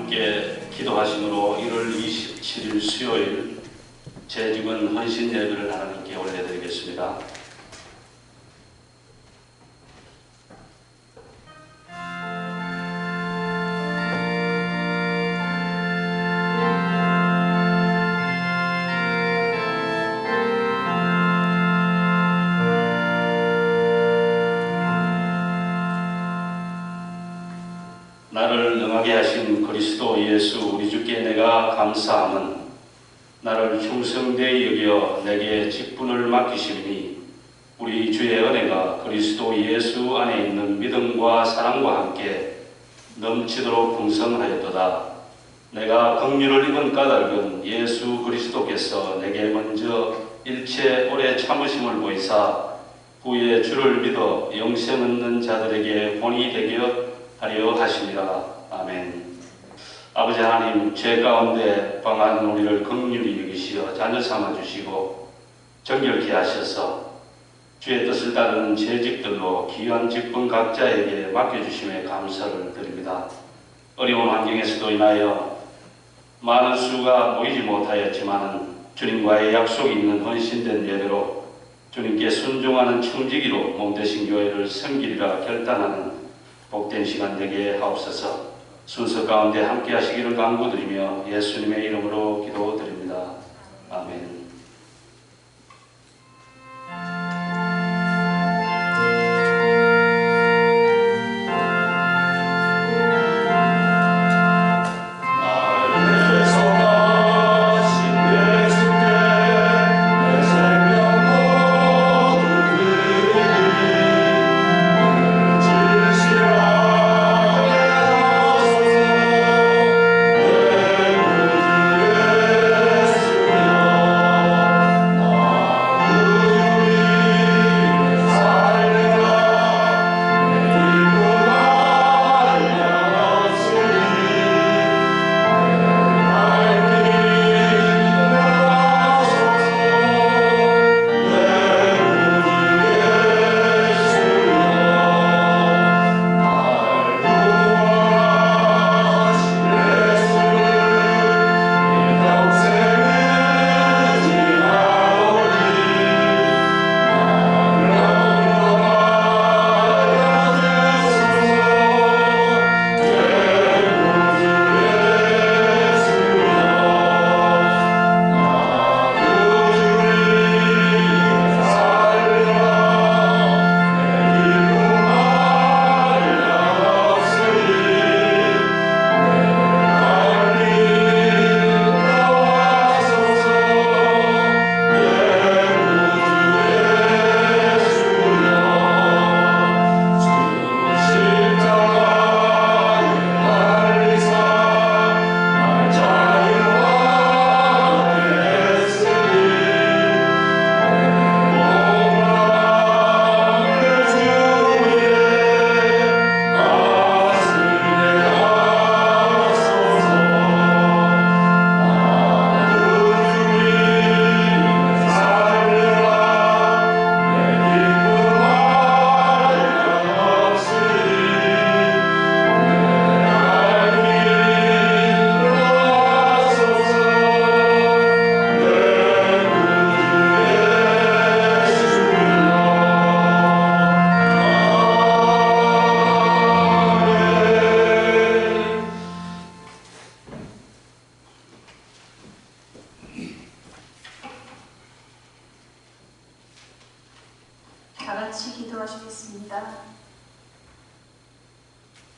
함께 기도하심으로 1월 27일 수요일 재직은 헌신 예배를 하나님께 올려드리겠습니다. 나를 능하게 하신 그리스도 예수 우리 주께 내가 감사함은 나를 충성되이 여겨 내게 직분을 맡기시니 우리 주의 은혜가 그리스도 예수 안에 있는 믿음과 사랑과 함께 넘치도록 풍성하였도다. 내가 긍휼을 입은 까닭은 예수 그리스도께서 내게 먼저 일체 오래 참으심을 보이사 후에 주를 믿어 영생 얻는 자들에게 본이 되게 하려 하십니다. 아멘. 아버지 하나님, 죄 가운데 방한 우리를 긍휼히 여기시어 자녀 삼아 주시고 정결케 하셔서 주의 뜻을 따르는 재직들로 귀한 직분 각자에게 맡겨주심에 감사를 드립니다. 어려운 환경에서도 인하여 많은 수가 모이지 못하였지만 주님과의 약속이 있는 헌신된 예배로 주님께 순종하는 청지기로 몸되신 교회를 섬기리라 결단하는 복된 시간 되게 하옵소서. 순서 가운데 함께 하시기를 간구드리며 예수님의 이름으로 기도드립니다. 아멘.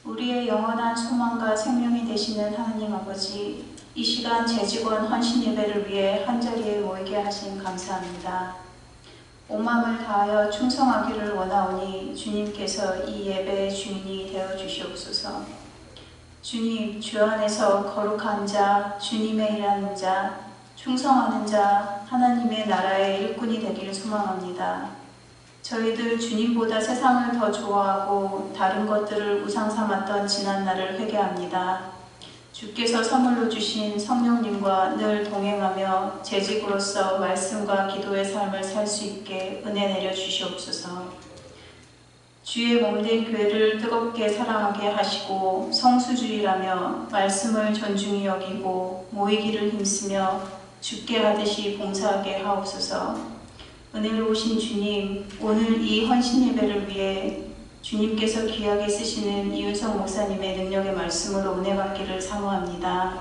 우리의 영원한 소망과 생명이 되시는 하나님 아버지, 이 시간 재직원 헌신 예배를 위해 한자리에 모이게 하신 감사합니다. 온 마음을 다하여 충성하기를 원하오니 주님께서 이 예배의 주인이 되어 주시옵소서. 주님, 주 안에서 거룩한 자, 주님의 일하는 자, 충성하는 자, 하나님의 나라의 일꾼이 되기를 소망합니다. 저희들 주님보다 세상을 더 좋아하고 다른 것들을 우상 삼았던 지난 날을 회개합니다. 주께서 선물로 주신 성령님과 늘 동행하며 재직으로서 말씀과 기도의 삶을 살 수 있게 은혜 내려 주시옵소서. 주의 몸된 교회를 뜨겁게 사랑하게 하시고 성수주의라며 말씀을 존중히 여기고 모이기를 힘쓰며 죽게 하듯이 봉사하게 하옵소서. 은혜로우신 주님, 오늘 이 헌신 예배를 위해 주님께서 귀하게 쓰시는 이윤석 목사님의 능력의 말씀으로 은혜 받기를 사모합니다.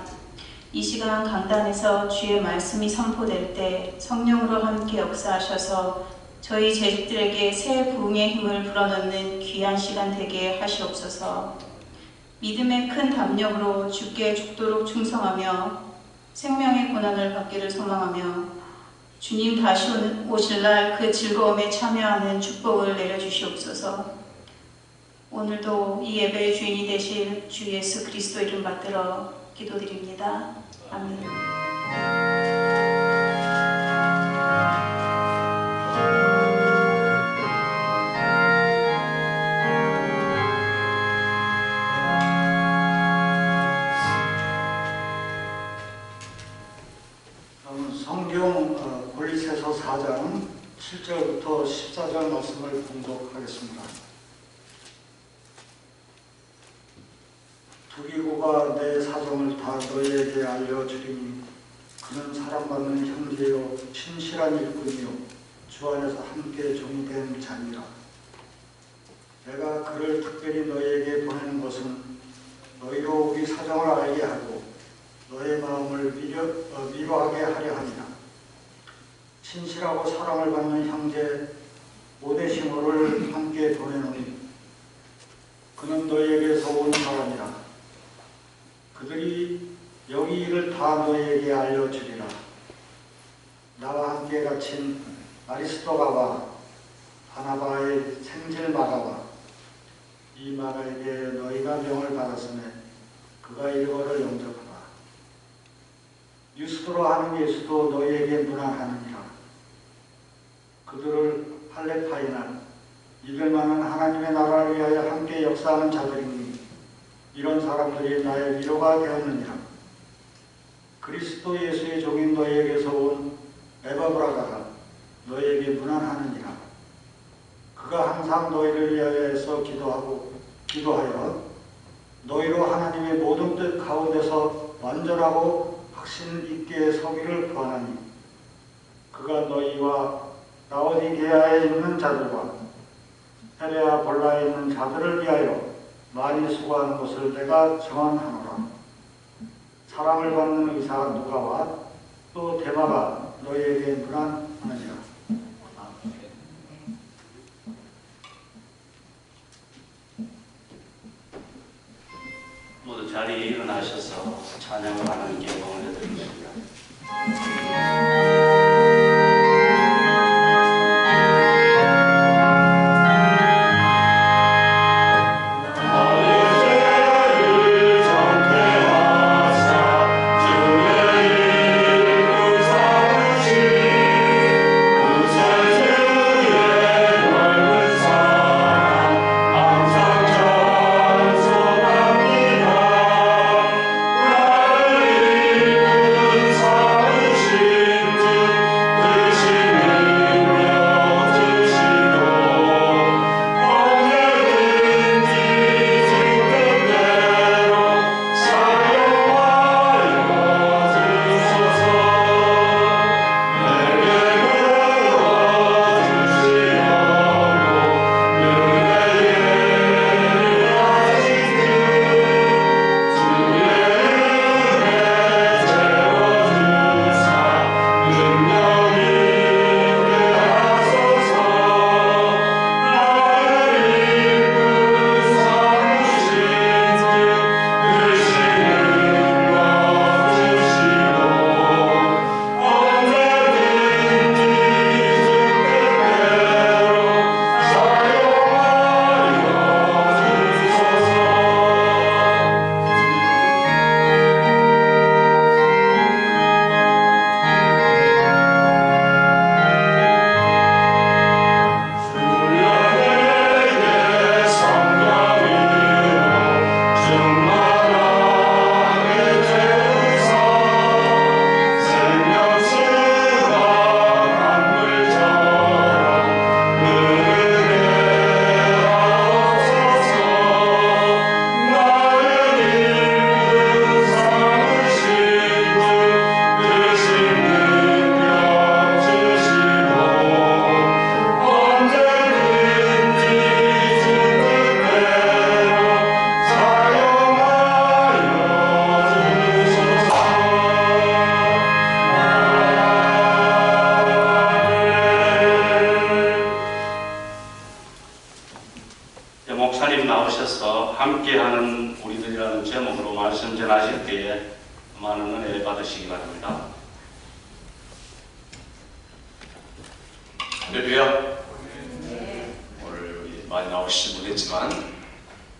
이 시간 강단에서 주의 말씀이 선포될 때 성령으로 함께 역사하셔서 저희 제자들에게 새 부흥의 힘을 불어넣는 귀한 시간 되게 하시옵소서. 믿음의 큰 담력으로 주께 죽도록 충성하며 생명의 고난을 받기를 소망하며 주님 다시 오실 날 그 즐거움에 참여하는 축복을 내려주시옵소서. 오늘도 이 예배의 주인이 되실 주 예수 그리스도 이름 받들어 기도드립니다. 아멘. 성경 골로새서 4장 7절부터 14절 말씀을 봉독하겠습니다. 두기고가 내 사정을 다 너희에게 알려주리니 그는 사랑받는 형제요 신실한 일꾼이요 주 안에서 함께 종이 된 자니라. 내가 그를 특별히 너희에게 보내는 것은 너희로 우리 사정을 알게 하고 너의 마음을 위로하게 하려 함이라. 신실하고 사랑을 받는 형제 오데시모를 함께 보내노니 그는 너희에게서 온 사람이라. 그들이 여기 일을 다 너희에게 알려주리라. 나와 함께 갇힌 아리스토가와 바나바의 생질 마가와 이 마가에게 너희가 명을 받았으며 그가 일거를 영접하라. 유스도로 하는 예수도 너희에게 문안하느니라. 그들을 할레파이나 이들만은 하나님의 나라를 위하여 함께 역사하는 자들이니 이런 사람들이 나의 위로가 되었느니라. 그리스도 예수의 종인 너희에게서 온 에바브라가가 너희에게 문안하느니라. 그가 항상 너희를 위하여서 기도하여 너희로 하나님의 모든 뜻 가운데서 완전하고 확신 있게 서기를 구하나니 그가 너희와 라오디게아에 있는 자들과 헤레아 볼라에 있는 자들을 위하여 많이 수고하는 것을 내가 정언하노라. 사랑을 받는 의사 누가와 또 데마가 너희에게 문안하느니라. 모두 자리에 일어나셔서 찬양을 하나님께 영원히 드리겠습니다. 항상 전송합니다. 나오셔서 함께하는 우리들이라는 제목으로 말씀 전하실 때에 많은 은혜 받으시기 바랍니다. 할렐루야. 오늘 여기 많이 나오시지 못했지만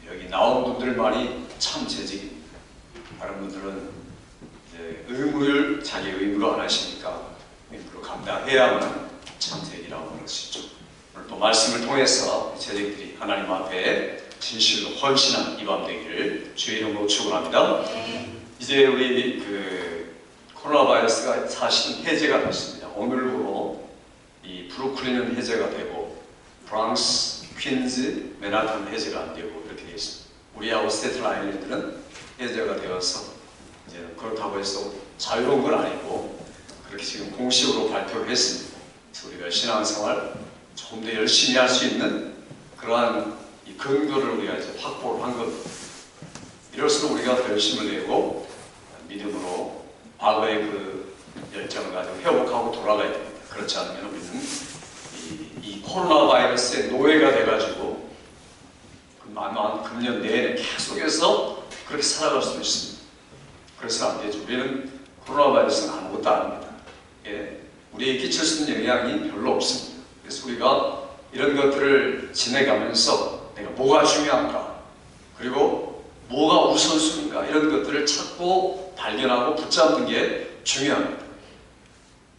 여기 나온 분들만이 참 재직입니다. 다른 분들은 이제 의무를 자기 의무로 안 하시니까 의무로 감당해야만 참 재직이라고 할 수 있죠. 오늘 또 말씀을 통해서 재직들이 하나님 앞에 진실로 헌신한 이 밤 되기를 주의 이름으로 축원합니다. 이제 우리 코로나 바이러스가 사실은 해제가 됐습니다. 오늘부로 이 브루클린은 해제가 되고 브랑스, 퀸즈, 맨하탄 해제가 안 되고 이렇게 되어 있습니다. 우리하고 스테튼 아일랜드는 해제가 되어서 이제 그렇다고 해서 자유로운 건 아니고 그렇게 지금 공식으로 발표를 했습니다. 그래서 우리가 신앙생활 조금 더 열심히 할 수 있는 그러한 이 근거를 우리가 이제 확보를 한 겁니다. 이럴수록 우리가 더 열심을 내고 믿음으로 과거의 그 열정을 가지고 회복하고 돌아가야 됩니다. 그렇지 않으면 우리는 이 코로나 바이러스의 노예가 돼가지고 만한 금년 내내 계속해서 그렇게 살아갈 수 있습니다. 그래서 안 되죠. 우리는 코로나 바이러스는 아무것도 아닙니다. 예, 우리에게 끼칠 수 있는 영향이 별로 없습니다. 그래서 우리가 이런 것들을 지내가면서 내가 뭐가 중요한가, 그리고 뭐가 우선순위인가 이런 것들을 찾고 발견하고 붙잡는 게 중요합니다.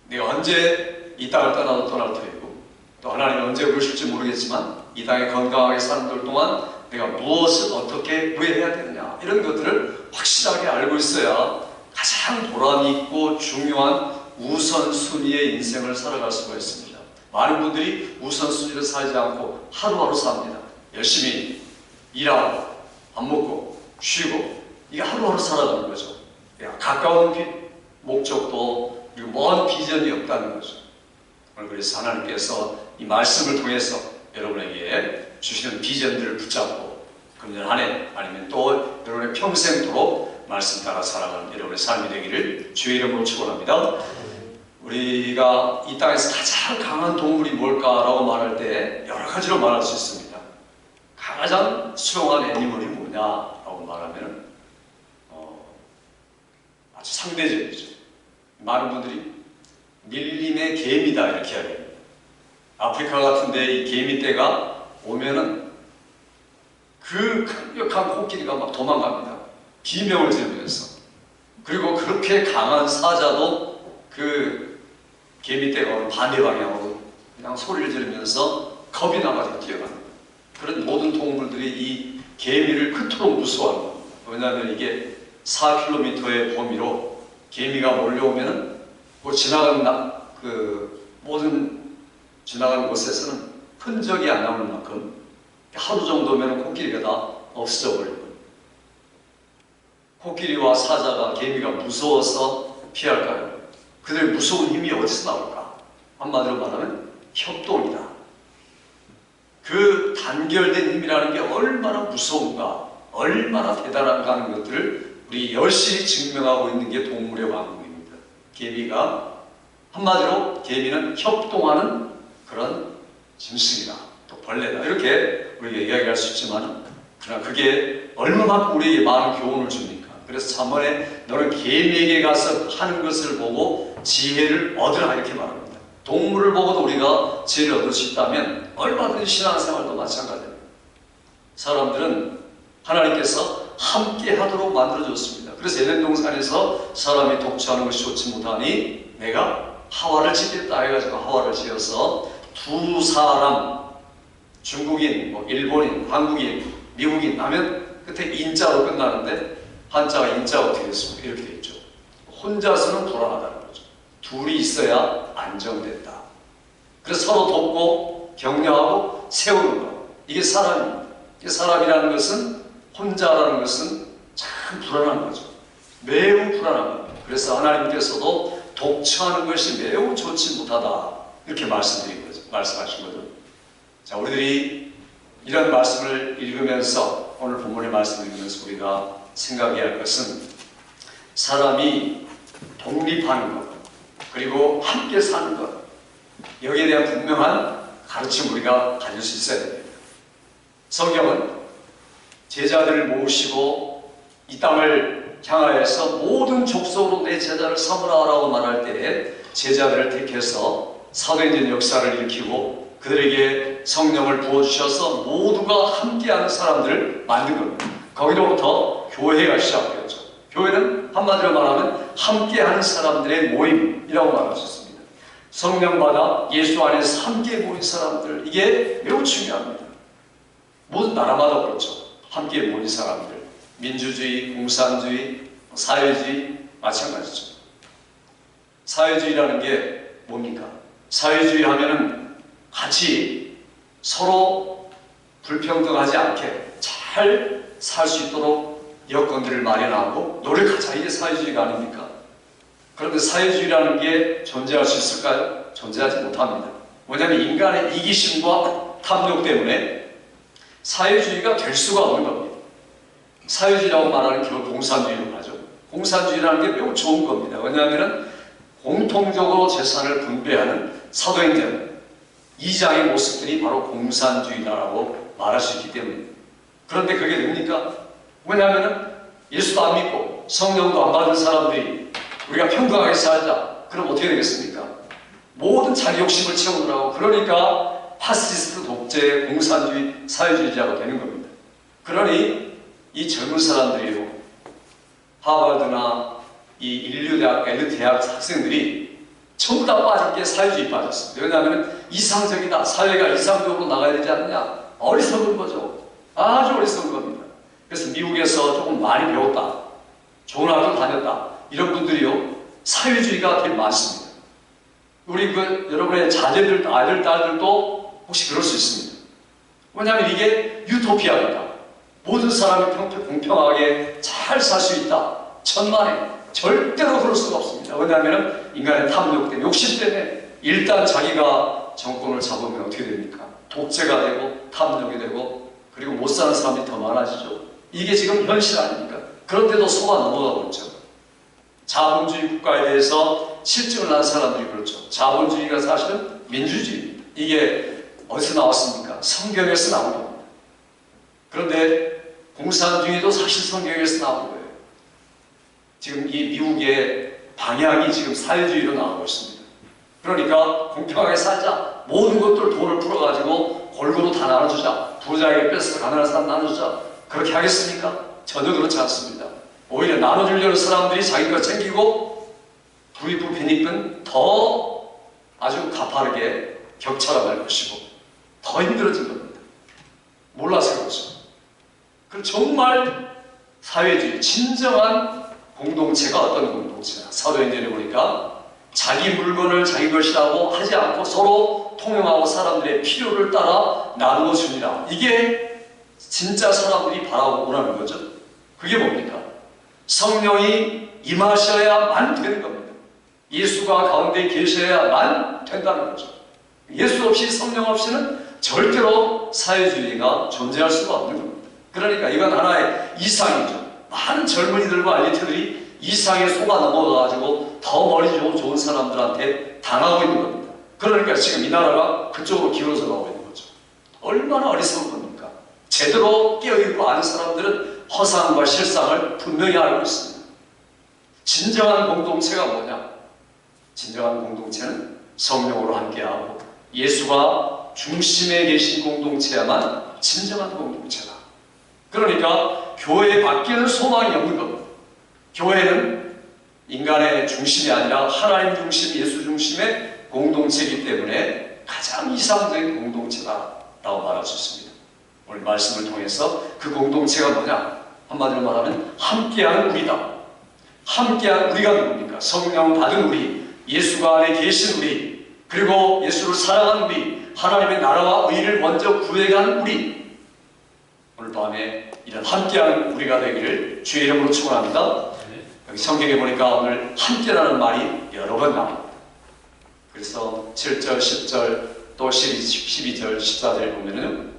내가 언제 이 땅을 떠나도 떠날 터이고 또 하나님이 언제 부르실지 모르겠지만 이 땅에 건강하게 사는 들 동안 내가 무엇을 어떻게 왜 해야 되느냐 이런 것들을 확실하게 알고 있어야 가장 보람 있고 중요한 우선순위의 인생을 살아갈 수가 있습니다. 많은 분들이 우선순위를 살지 않고 하루하루 삽니다. 열심히 일하고 밥 먹고 쉬고 이게 하루하루 살아가는 거죠. 가까운 목적도 그리고 먼 비전이 없다는 거죠. 오늘 그래서 하나님께서 이 말씀을 통해서 여러분에게 주시는 비전들을 붙잡고 금년 한 해 아니면 또 여러분의 평생토록 말씀 따라 살아가는 여러분의 삶이 되기를 주의 이름으로 축원합니다. 우리가 이 땅에서 가장 강한 동물이 뭘까라고 말할 때 여러 가지로 말할 수 있습니다. 가장 수용한 애니멀이 뭐냐라고 말하면 아주 상대적이죠. 많은 분들이 밀림의 개미다 이렇게 이야기합니다. 아프리카 같은데 이 개미떼가 오면은 그 강력한 코끼리가 막 도망갑니다. 비명을 지르면서. 그리고 그렇게 강한 사자도 그 개미떼가 오는 반대 방향으로 그냥 소리를 지르면서 겁이 나가지고 뛰어갑니다. 그런 모든 동물들이 이 개미를 그토록 무서워합니다. 왜냐하면 이게 4km의 범위로 개미가 몰려오면은 모든 지나가는 곳에서는 흔적이 안 남을 만큼 하루 정도면 코끼리가 다 없어져 버리고 코끼리와 사자가 개미가 무서워서 피할까요? 그들의 무서운 힘이 어디서 나올까? 한마디로 말하면 협동이다. 그 단결된 힘이라는 게 얼마나 무서운가, 얼마나 대단한가 하는 것들을 우리 열심히 증명하고 있는 게 동물의 왕국입니다. 개미가 한마디로 개미는 협동하는 그런 짐승이다. 또 벌레다. 이렇게 우리가 이야기할 수 있지만 그러나 그게 얼마만큼 우리에게 많은 교훈을 줍니까? 그래서 잠언에 너는 개미에게 가서 하는 것을 보고 지혜를 얻으라 이렇게 말합니다. 동물을 보고도 우리가 지혜를 얻을 수 있다면 얼마든지 신앙생활도 마찬가지입니다. 사람들은 하나님께서 함께 하도록 만들어줬습니다. 그래서 에덴 동산에서 사람이 독처하는 것이 좋지 못하니 내가 하와를 짓겠다 해가지고 하와를 지어서 두 사람, 중국인, 일본인, 한국인, 미국인 하면 끝에 인자로 끝나는데 한자가 인자가 어떻게 됐습니까? 이렇게 되어 있죠. 혼자서는 불안하다는 거죠. 둘이 있어야 안정된다. 그래서 서로 돕고 격려하고 세우는 것. 이게 사람입니다. 이게 사람이라는 것은 혼자라는 것은 참 불안한 거죠. 매우 불안한 겁니다. 그래서 하나님께서도 독처하는 것이 매우 좋지 못하다. 이렇게 말씀하신 거죠. 자, 우리들이 이런 말씀을 읽으면서 오늘 본문의 말씀을 읽으면서 우리가 생각해야 할 것은 사람이 독립하는 것 그리고 함께 사는 것 여기에 대한 분명한 가르침 우리가 가질 수 있어야 됩니다. 성경은 제자들을 모으시고 이 땅을 향하여서 모든 족속으로 내 제자를 삼으라라고 말할 때에 제자들을 택해서 사도행전 역사를 일으키고 그들에게 성령을 부어주셔서 모두가 함께하는 사람들을 만든 겁니다. 거기로부터 교회가 시작되었죠. 교회는 한마디로 말하면 함께하는 사람들의 모임이라고 말할 수 있습니다. 성령 받아 예수 안에서 함께 모인 사람들, 이게 매우 중요합니다. 모든 나라마다 그렇죠. 함께 모인 사람들, 민주주의, 공산주의, 사회주의 마찬가지죠. 사회주의라는 게 뭡니까? 사회주의 하면은 같이 서로 불평등하지 않게 잘 살 수 있도록 여건들을 마련하고 노력하자, 이게 사회주의가 아닙니까? 그런데 사회주의라는 게 존재할 수 있을까요? 존재하지 못합니다. 왜냐하면 인간의 이기심과 탐욕 때문에 사회주의가 될 수가 없는 겁니다. 사회주의라고 말하는 결국 공산주의로 하죠. 공산주의라는 게 매우 좋은 겁니다. 왜냐하면 공통적으로 재산을 분배하는 사도행전 2장의 모습들이 바로 공산주의다라고 말할 수 있기 때문입니다. 그런데 그게 됩니까? 왜냐하면 예수도 안 믿고 성령도 안 받은 사람들이 우리가 평등하게 살자, 그럼 어떻게 되겠습니까? 모든 자기 욕심을 채우느라고, 그러니까 파시스트 독재, 공산주의, 사회주의자가 되는 겁니다. 그러니 이 젊은 사람들이요, 하버드나 이 인류대학, 엘리트대학 학생들이 전부 다 빠진 게 사회주의 빠졌습니다. 왜냐하면 이상적이다, 사회가 이상적으로 나가야 되지 않느냐, 어리석은 거죠. 아주 어리석은 겁니다. 그래서 미국에서 조금 많이 배웠다, 좋은 학교 다녔다, 이런 분들이요, 사회주의가 되게 많습니다. 우리 여러분의 자제들, 아들, 딸들도 혹시 그럴 수 있습니다. 왜냐하면 이게 유토피아입니다. 모든 사람이 공평하게 잘 살 수 있다. 천만에 절대로 그럴 수가 없습니다. 왜냐하면 인간의 탐욕 때문에, 욕심 때문에 일단 자기가 정권을 잡으면 어떻게 됩니까? 독재가 되고 탐욕이 되고, 그리고 못 사는 사람이 더 많아지죠. 이게 지금 현실 아닙니까? 그런데도 속아 넘어가고 있죠. 자본주의 국가에 대해서 실증을 난 사람들이 그렇죠. 자본주의가 사실은 민주주의입니다. 이게 어디서 나왔습니까? 성경에서 나온 겁니다. 그런데 공산주의도 사실 성경에서 나온 거예요. 지금 이 미국의 방향이 지금 사회주의로 나오고 있습니다. 그러니까 공평하게 살자, 모든 것들 돈을 풀어가지고 골고루 다 나눠주자, 부자에게 뺏어서 가난한 사람 나눠주자, 그렇게 하겠습니까? 전혀 그렇지 않습니다. 오히려 나눠주려는 사람들이 자기 거 챙기고 부익부 빈익은 더 아주 가파르게 격차가 날 것이고 더 힘들어진 겁니다. 몰라서 그렇죠. 그럼 정말 사회주의, 진정한 공동체가 어떤 공동체냐? 사도행전에 보니까 자기 물건을 자기 것이라고 하지 않고 서로 통용하고 사람들의 필요를 따라 나누어 주니라. 이게 진짜 사람들이 바라고 원하는 거죠. 그게 뭡니까? 성령이 임하셔야만 되는 겁니다. 예수가 가운데 계셔야만 된다는 거죠. 예수 없이, 성령 없이는 절대로 사회주의가 존재할 수가 없는 겁니다. 그러니까 이건 하나의 이상이죠. 많은 젊은이들과 엘리트들이 이상에 속아 넘어가가지고 더 머리 좋은 사람들한테 당하고 있는 겁니다. 그러니까 지금 이 나라가 그쪽으로 기울어져 가고 있는 거죠. 얼마나 어리석은 겁니까? 제대로 깨어있고 아는 사람들은 허상과 실상을 분명히 알고 있습니다. 진정한 공동체가 뭐냐? 진정한 공동체는 성령으로 함께하고 예수가 중심에 계신 공동체야만 진정한 공동체다. 그러니까 교회 밖에는 소망이 없는 겁니다. 교회는 인간의 중심이 아니라 하나님 중심, 예수 중심의 공동체이기 때문에 가장 이상적인 공동체다라고 말할 수 있습니다. 오늘 말씀을 통해서 그 공동체가 뭐냐? 한마디로 말하면 함께하는 우리다. 함께한 우리가 누굽니까? 성령 받은 우리, 예수가 안에 계신 우리, 그리고 예수를 사랑하는 우리, 하나님의 나라와 의를 먼저 구해가는 우리. 오늘 밤에 이런 함께하는 우리가 되기를 주의 이름으로 축원합니다. 여기 성경에 보니까 오늘 함께라는 말이 여러 번 나옵니다. 그래서 7절, 10절, 또 12절, 14절 보면은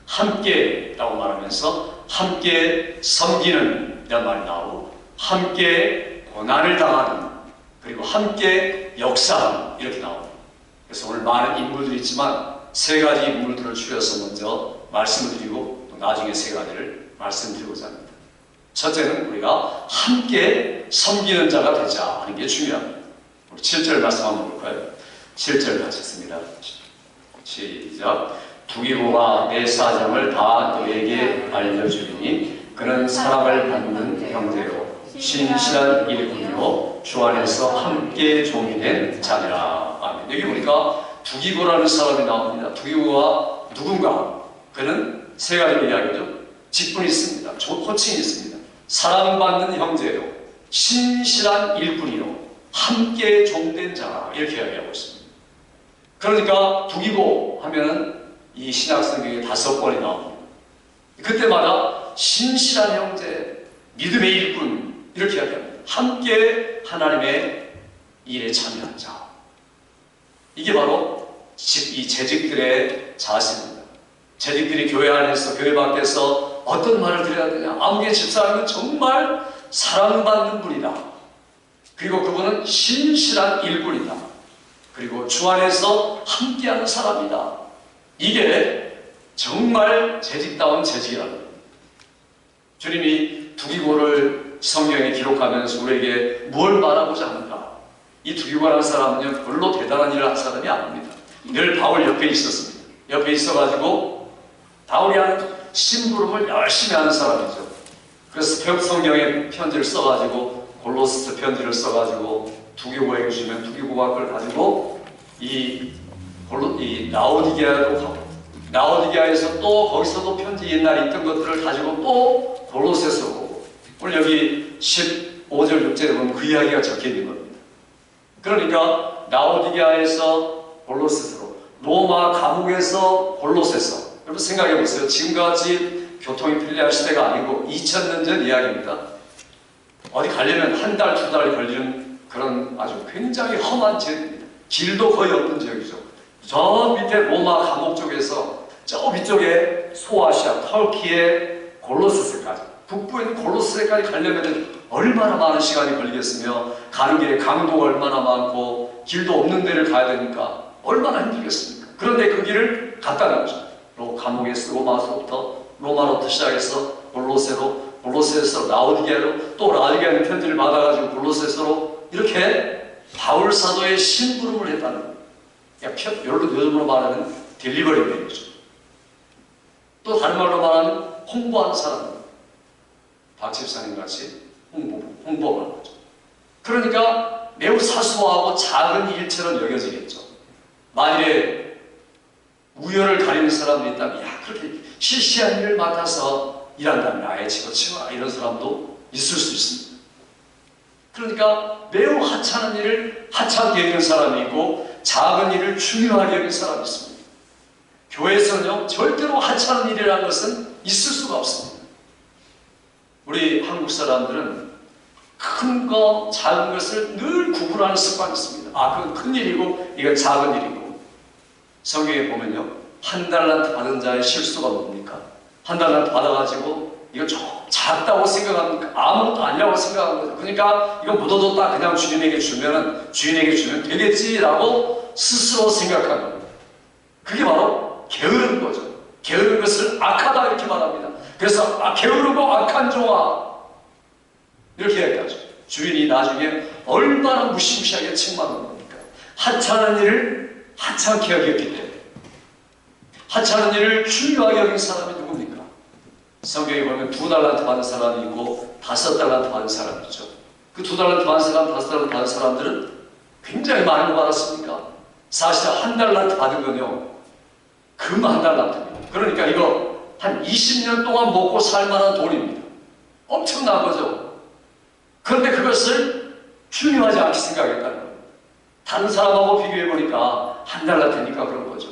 함께라고 말하면서 함께 섬기는 이런 말이 나오고, 함께 고난을 당하는, 그리고 함께 역사하는, 이렇게 나옵니다. 그래서 오늘 많은 인물들이 있지만 세 가지 인물들을 추려서 먼저 말씀을 드리고 또 나중에 세 가지를 말씀드리고자 합니다. 첫째는 우리가 함께 섬기는 자가 되자 하는 게 중요합니다. 우리 7절 말씀 한번 볼까요? 7절 같이 읽습니다. 시작. 두기고가 내 사정을 다 너에게 알려주리니 그는 사랑을 받는 형제요 신실한 일꾼이요 주 안에서 함께 종이된 자니라. 아멘. 여기 보니까 두기고라는 사람이 나옵니다. 두기고가 누군가? 그는 세 가지 이야기죠. 직분이 있습니다. 호칭이 있습니다. 사랑받는 형제요 신실한 일꾼이요 함께 종된 자라, 이렇게 이야기하고 있습니다. 그러니까 두기고 하면은 이 신약성경에 5번이 나옵니다. 그때마다 신실한 형제, 믿음의 일꾼, 이렇게 이야기합니다. 함께 하나님의 일에 참여한 자. 이게 바로 이 재직들의 자세입니다. 재직들이 교회 안에서, 교회 밖에서 어떤 말을 드려야 되냐. 아무개 집사님은 정말 사랑받는 분이다. 그리고 그분은 신실한 일꾼이다. 그리고 주 안에서 함께하는 사람이다. 이게 정말 재직다운 재직이라는 겁니다. 주님이 두기고를 성경에 기록하면서 우리에게 뭘 말하고자 하는가? 이 두기고라는 사람은요, 별로 대단한 일을 한 사람이 아닙니다. 늘 바울 옆에 있었습니다. 옆에 있어가지고 바울이 하는 심부름을 열심히 하는 사람이죠. 그래서 성경에 편지를 써가지고 골로새 편지를 써가지고 두기고에게 주면 두기고가 그걸 가지고 이 라오디게아에서 또 거기서도 편지 옛날에 있던 것들을 가지고 또 골로새서 오고, 오늘 여기 15절 6절에 보면 그 이야기가 적혀 있는 겁니다. 그러니까 라오디게아에서 골로새서로, 로마 감옥에서 골로새서. 여러분 생각해 보세요. 지금같이 교통이 편리할 시대가 아니고 2000년 전 이야기입니다. 어디 가려면 한 달, 2달이 걸리는 그런 아주 굉장히 험한 지역입니다. 길도 거의 없는 지역이죠. 저 밑에 로마 감옥 쪽에서 저 위쪽에 소아시아, 터키의 골로새까지, 북부에 있는 골로새까지 가려면 얼마나 많은 시간이 걸리겠으며, 가는 길에 강도가 얼마나 많고 길도 없는 데를 가야 되니까 얼마나 힘들겠습니까? 그런데 그 길을 갔다는 거죠. 감옥에서 로마로부터 시작해서 골로새로, 골로새에서 라오디게아로, 또 라오디게아는 편지를 받아가지고 골로새서로, 이렇게 바울 사도의 심부름을 했다는 거예요. 요즘으로 말하는 딜리버리맨이죠. 또 다른 말로 말하면 홍보하는 사람, 박 집사님 같이 홍보하는 거죠. 그러니까 매우 사소하고 작은 일처럼 여겨지겠죠. 만일에 우열을 가리는 사람도 있다면, 야, 그렇게 시시한 일을 맡아서 일한다면 아예 집어치워, 이런 사람도 있을 수 있습니다. 그러니까 매우 하찮은 일을 하찮게 여기는 사람이 있고, 작은 일을 중요하게 여기는 사람이 있습니다. 교회에서는요, 절대로 하찮은 일이라는 것은 있을 수가 없습니다. 우리 한국 사람들은 큰 거, 작은 것을 늘 구분하는 습관이 있습니다. 아, 그건 큰 일이고 이건 작은 일이고. 성경에 보면요, 한 달란트 받은 자의 실수가 뭡니까? 한 달란트 받아가지고 이거 좀 작다고 생각합니까? 아무것도 아니라고 생각하는 거죠. 그러니까 이거 묻어뒀다 그냥 주인에게 주면 되겠지라고 스스로 생각하는 겁니다. 그게 바로 게으른 거죠. 게으른 것을 악하다 이렇게 말합니다. 그래서 게으르고 악한 종아 이렇게 얘기하죠. 주인이 나중에 얼마나 무시무시하게 책망하는 겁니까? 하찮은 일을 하찮게 여겼기 때문에. 하찮은 일을 중요하게 여긴 사람이 누굽니까? 성경에 보면 2달란트 받은 사람이 있고 5달란트 받은 사람이 있죠. 그 2달란트 받은 사람, 5달란트 받은 사람들은 굉장히 많은 거 받았습니까? 사실 1달란트 받은 건요, 금 1달란트입니다. 그러니까 이거 한 20년 동안 먹고 살 만한 돈입니다. 엄청난 거죠. 그런데 그것을 중요하지 않게 생각했다는 거예요. 다른 사람하고 비교해보니까 1달란트니까 그런 거죠.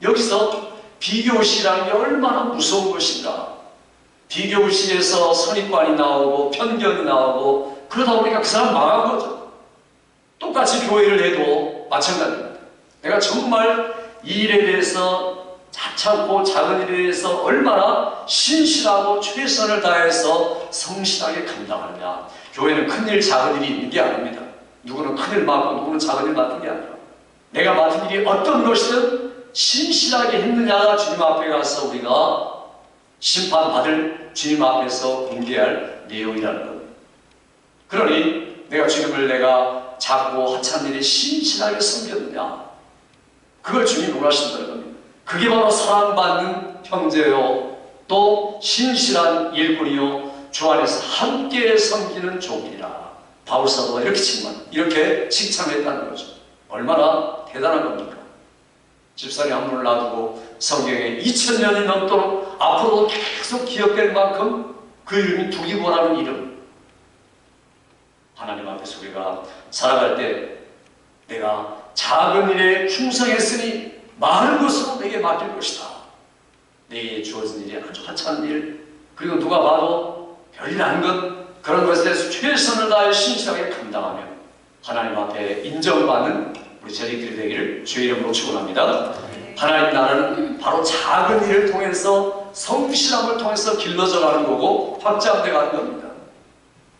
여기서 비교의식이라는 게 얼마나 무서운 것인가. 비교의식에서 선입관이 나오고 편견이 나오고 그러다 보니까 그 사람 망한 거죠. 똑같이 교회를 해도 마찬가지입니다. 내가 정말 이 일에 대해서 하찮고 작은 일에 대해서 얼마나 신실하고 최선을 다해서 성실하게 감당하느냐. 교회는 큰일 작은 일이 있는 게 아닙니다. 누구는 큰일 맡고 누구는 작은 일 맡은 게 아니라 내가 맡은 일이 어떤 것이든 신실하게 했느냐가 주님 앞에 가서 우리가 심판받을 주님 앞에서 공개할 내용이라는 겁니다. 그러니 내가 주님을 내가 작고 하찮은 일에 신실하게 섬겼느냐, 그걸 주님이 원하신다는 겁니다. 그게 바로 사랑받는 형제요 또 신실한 일꾼이요 주 안에서 함께 섬기는 종이라. 바울사도가 이렇게 칭찬했다는 거죠. 얼마나 대단한 겁니까? 집사님 한 분을 놔두고 성경에 2000년이 넘도록 앞으로도 계속 기억될 만큼 그 이름이 두기고라는 이름. 하나님 앞에서 우리가 살아갈 때 내가 작은 일에 충성했으니 많은 것으로 내게 맡길 것이다. 내게 주어진 일이 아주 하찮은 일, 그리고 누가 봐도 별일 아닌 것, 그런 것에 대해서 최선을 다해 신실하게 감당하며 하나님 앞에 인정받는 우리 재직들이 되기를 주의 이름으로 축원합니다. 하나님 나라는 바로 작은 일을 통해서 성실함을 통해서 길러져 가는 거고 확장돼 가는 겁니다.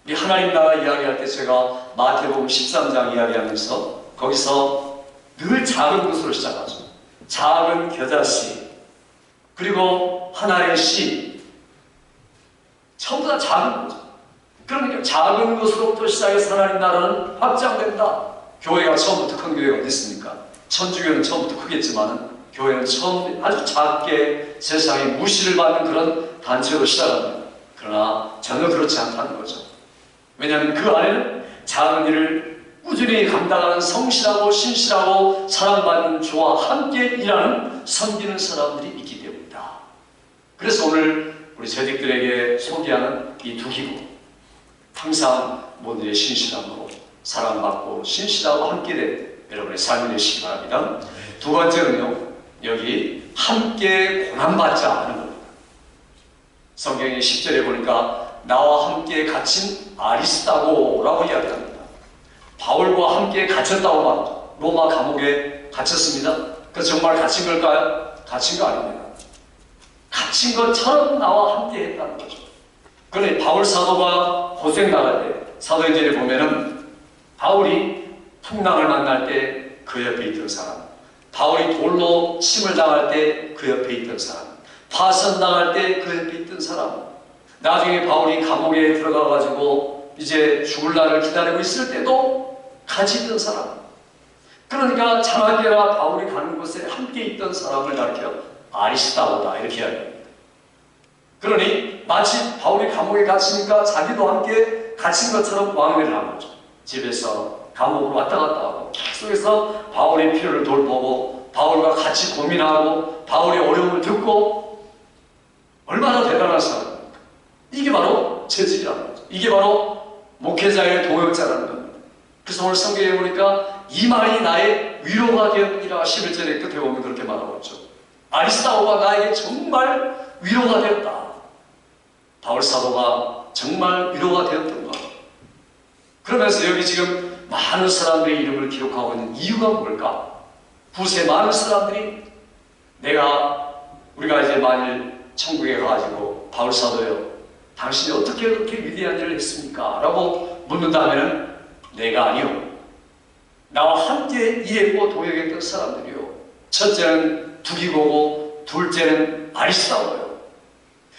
이 하나님 나라 이야기할 때 제가 마태복음 13장 이야기하면서 거기서 늘 작은 것으로 시작하죠. 작은 겨자씨, 그리고 하나의 씨, 전부 다 작은 거죠. 그러니까 작은 것으로부터 시작해서 하나님 나라는 확장된다. 교회가 처음부터 큰 교회가 어디 있습니까? 천주교는 처음부터 크겠지만 교회는 처음 아주 작게 세상에 무시를 받는 그런 단체로 시작합니다. 그러나 전혀 그렇지 않다는 거죠. 왜냐하면 그 안에는 작은 일을 꾸준히 감당하는 성실하고 신실하고 사랑받는 주와 함께 일하는 섬기는 사람들이 있기 때문이다. 그래서 오늘 우리 재직들에게 소개하는 이 두 기구, 항상 모두의 신실함으로 사랑받고 신실하고 함께 된 여러분의 삶이 되시기 바랍니다. 두 번째는요, 여기 함께 고난받자 하는 겁니다. 성경의 10절에 보니까 나와 함께 갇힌 아리스다고라고 이야기합니다. 바울과 함께 갇혔다고 말하죠. 로마 감옥에 갇혔습니다. 그 정말 갇힌 걸까요? 갇힌 거 아닙니다. 갇힌 것처럼 나와 함께 했다는 거죠. 그런데 바울 사도가 고생 나갈 때 사도행전에 보면은 바울이 풍랑을 만날 때 그 옆에 있던 사람, 바울이 돌로 침을 당할 때 그 옆에 있던 사람, 파선당할 때 그 옆에 있던 사람, 나중에 바울이 감옥에 들어가가지고 이제 죽을 날을 기다리고 있을 때도 같이 있던 사람. 그러니까 자나깨나 바울이 가는 곳에 함께 있던 사람을 가리켜 아리스다고다 이렇게 이야기합니다. 그러니 마치 바울이 감옥에 갇히니까 자기도 함께 갇힌 것처럼 왕래를 한 거죠. 집에서 감옥으로 왔다 갔다 하고 속에서 바울의 필요를 돌보고 바울과 같이 고민하고 바울의 어려움을 듣고, 얼마나 대단한 사람입니까? 이게 바로 재직이라는 거죠. 이게 바로 목회자의 동역자라는 겁니다. 그래서 오늘 성경에 보니까 이 말이 나의 위로가 되었느니라 11절의 끝에 보면 그렇게 말하고 있죠. 아리스다고가 나에게 정말 위로가 되었다. 바울 사도가 정말 위로가 되었던 것. 그러면서 여기 지금 많은 사람들의 이름을 기록하고 있는 이유가 뭘까? 후세 많은 사람들이 우리가 이제 만일 천국에 가가지고 바울 사도요, 당신이 어떻게 그렇게 위대한 일을 했습니까? 라고 묻는다면 내가 아니요, 나와 함께 일했고 동역했던 사람들이요. 첫째는 두기고고 둘째는 아리스다고요.